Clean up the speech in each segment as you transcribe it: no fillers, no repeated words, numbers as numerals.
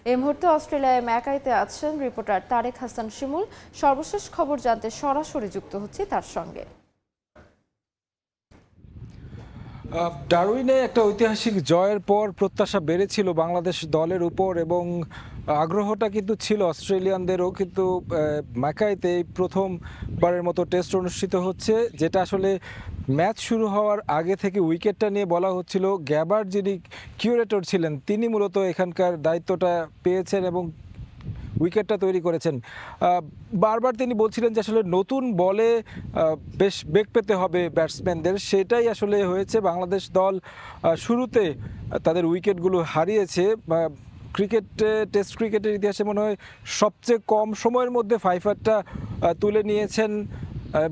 এই মুহূর্তে অস্ট্রেলিয়ায় ম্যাকাইতে আছেন রিপোর্টার তারেক হাসান শিমুল। সর্বশেষ খবর জানতে সরাসরি যুক্ত হচ্ছি তার সঙ্গে। ডারউইনে একটা ঐতিহাসিক জয়ের পর প্রত্যাশা বেড়েছিল বাংলাদেশ দলের উপর এবং আগ্রহটা কিন্তু ছিল অস্ট্রেলিয়ানদেরও, কিন্তু ম্যাকাইতে প্রথমবারের মতো টেস্ট অনুষ্ঠিত হচ্ছে, যেটা আসলে ম্যাচ শুরু হওয়ার আগে থেকে উইকেটটা নিয়ে বলা হচ্ছিল। গ্যাবার যিনি কিউরেটর ছিলেন তিনি মূলত এখানকার দায়িত্বটা পেয়েছেন এবং উইকেটটা তৈরি করেছেন। বারবার তিনি বলছিলেন যে আসলে নতুন বলে বেশ বেগ পেতে হবে ব্যাটসম্যানদের, সেটাই আসলে হয়েছে। বাংলাদেশ দল শুরুতে তাদের উইকেটগুলো হারিয়েছে। টেস্ট ক্রিকেটের ইতিহাসে মনে হয় সবচেয়ে কম সময়ের মধ্যে 5-8টা তুলে নিয়েছেন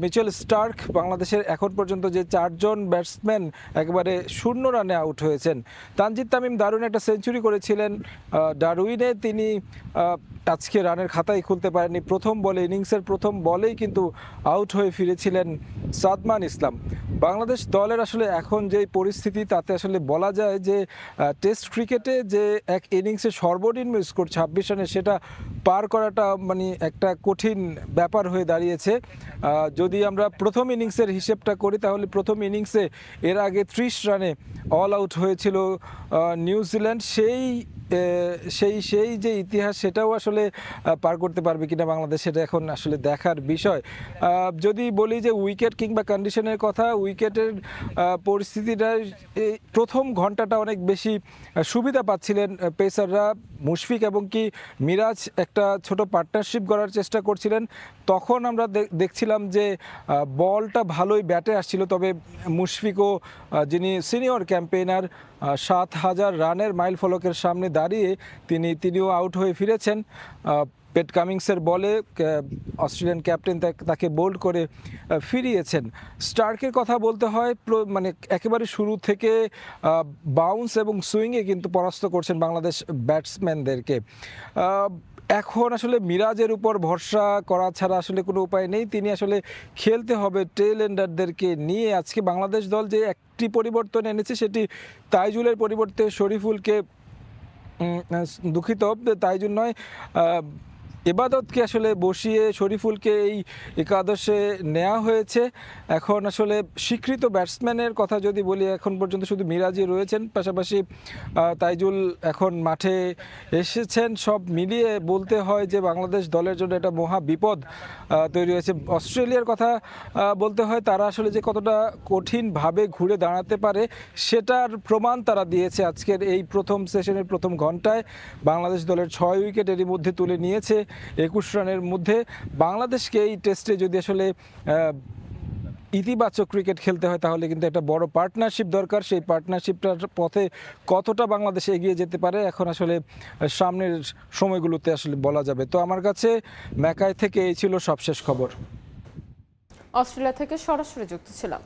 মিচেল স্টার্ক। বাংলাদেশের এখন পর্যন্ত যে 4জন ব্যাটসম্যান একেবারে 0 রানে আউট হয়েছেন। তানজিদ তামিম দারুণ একটা সেঞ্চুরি করেছিলেন ডারউইনে, তিনি আজকে রানের খাতাই খুলতে পারেননি। প্রথম বলে, ইনিংসের প্রথম বলেই কিন্তু আউট হয়ে ফিরেছিলেন সাদমান ইসলাম। বাংলাদেশ দলের আসলে এখন যেই পরিস্থিতি, তাতে আসলে বলা যায় যে টেস্ট ক্রিকেটে যে এক ইনিংসে সর্বনিম্ন স্কোর 26 রানে, সেটা পার করাটা মানে একটা কঠিন ব্যাপার হয়ে দাঁড়িয়েছে। যদি আমরা প্রথম ইনিংসের হিসেবটা করি, তাহলে প্রথম ইনিংসে এর আগে 30 রানে অল আউট হয়েছিল নিউজিল্যান্ড। সেই যে ইতিহাস, সেটাও আসলে পার করতে পারবে কিনা বাংলাদেশ, সেটা এখন আসলে দেখার বিষয়। যদি বলি যে উইকেট কিংবা কন্ডিশনের কথা, উইকেটের পরিস্থিতিটা এই প্রথম ঘন্টাটা অনেক বেশি সুবিধা পাচ্ছিলেন পেসাররা। মুশফিক এবং কি মিরাজ একটা ছোট পার্টনারশিপ গড়ার চেষ্টা করছিলেন। তখন আমরা দেখছিলাম যে বলটা ভালোই ব্যাটে আসছিল, তবে মুশফিকও যিনি সিনিয়র ক্যাম্পেইনার, 7,000 রানের মাইল ফলকের সামনে দাঁড়িয়ে তিনিও আউট হয়ে ফিরেছেন। পেট কামিংসের বলে অস্ট্রেলিয়ান ক্যাপ্টেন তাকে বোল্ড করে ফিরিয়েছেন। স্টার্কের কথা বলতে হয়, মানে একেবারে শুরু থেকে বাউন্স এবং সুইংয়ে কিন্তু পরাস্ত করছেন বাংলাদেশ ব্যাটসম্যানদেরকে। এখন আসলে মিরাজের উপর ভরসা করা ছাড়া আসলে কোনো উপায় নেই। তিনি আসলে খেলতে হবে টেল এন্ডারদেরকে নিয়ে। আজকে বাংলাদেশ দল যে একটি পরিবর্তন এনেছে, সেটি তাইজুলের পরিবর্তে শরীফুলকে, দুঃখিত, তাইজুল নয়, ইবাদতকে আসলে বসিয়ে শরীফুলকে এই একাদশে নেওয়া হয়েছে। এখন আসলে স্বীকৃত ব্যাটসম্যানের কথা যদি বলি, এখন পর্যন্ত শুধু মিরাজই রয়েছেন, পাশাপাশি তাইজুল এখন মাঠে এসেছেন। সব মিলিয়ে বলতে হয় যে বাংলাদেশ দলের জন্য এটা মহা বিপদ তৈরি হয়েছে। অস্ট্রেলিয়ার কথা বলতে হয়, তারা আসলে যে কতটা কঠিনভাবে ঘুরে দাঁড়াতে পারে, সেটার প্রমাণ তারা দিয়েছে আজকের এই প্রথম সেশনের প্রথম ঘন্টায়। বাংলাদেশ দলের 6 উইকেট এরই মধ্যে তুলে নিয়েছে 21 রানের মধ্যে। বাংলাদেশকে এই টেস্টে যদি আসলে ইতিবাচক ক্রিকেট খেলতে হয়, তাহলে কিন্তু একটা বড় পার্টনারশিপ দরকার। সেই পার্টনারশিপটার পথে কতটা বাংলাদেশ এগিয়ে যেতে পারে, এখন আসলে সামনের সময়গুলোতে আসলে বলা যাবে। তো আমার কাছে ম্যাকাই থেকে এই ছিল সবশেষ খবর। অস্ট্রেলিয়া থেকে সরাসরি যুক্ত ছিলাম।